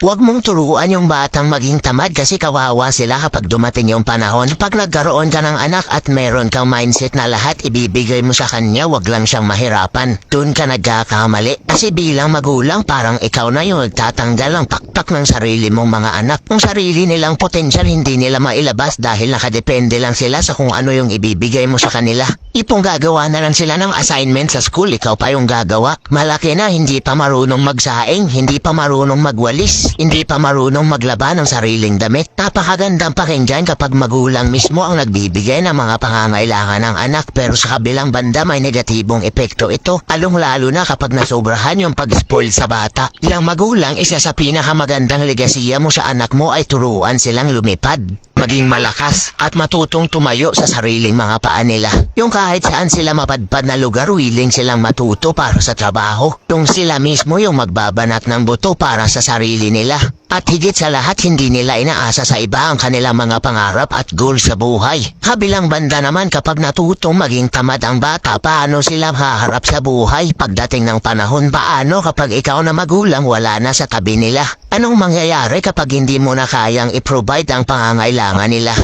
Huwag mong turuan yung batang maging tamad kasi kawawa sila kapag dumating yung panahon. Pag nagkaroon ka ng anak at meron kang mindset na lahat ibibigay mo sa kanya, wag lang siyang mahirapan. Doon ka nagkakamali. Kasi bilang magulang, parang ikaw na yung nagtatanggal ang pakpak ng sarili mong mga anak. Kung sarili nilang potensyal hindi nila mailabas dahil nakadepende lang sila sa kung ano yung ibibigay mo sa kanila. Ipong gagawa na lang sila ng assignment sa school, ikaw pa yung gagawa. Malaki na, hindi pa marunong magsaing, hindi pa marunong magwalis, hindi pa marunong maglaba ng sariling damit. Napakagandang pakinggan kapag magulang mismo ang nagbibigay ng mga pangangailangan ng anak, pero sa kabilang banda may negatibong epekto ito, lalong-lalo na kapag nasobrahan yung pag-spoil sa bata. Bilang magulang, isa sa pinakamagandang legasiya mo sa anak mo ay turuan silang lumipad, maging malakas, at matutong tumayo sa sariling mga paa nila. Yung kahit saan sila mapadpad na lugar, willing silang matuto para sa trabaho. Yung sila mismo yung magbabanat ng buto para sa sarili nila. At higit sa lahat, hindi nila inaasa sa iba ang kanilang mga pangarap at goal sa buhay. Kabilang banda naman, kapag natutong maging tamad ang bata, paano sila haharap sa buhay pagdating ng panahon? Paano kapag ikaw na magulang wala na sa tabi nila? Anong mangyayari kapag hindi mo na kayang i-provide ang pangangailangan nila?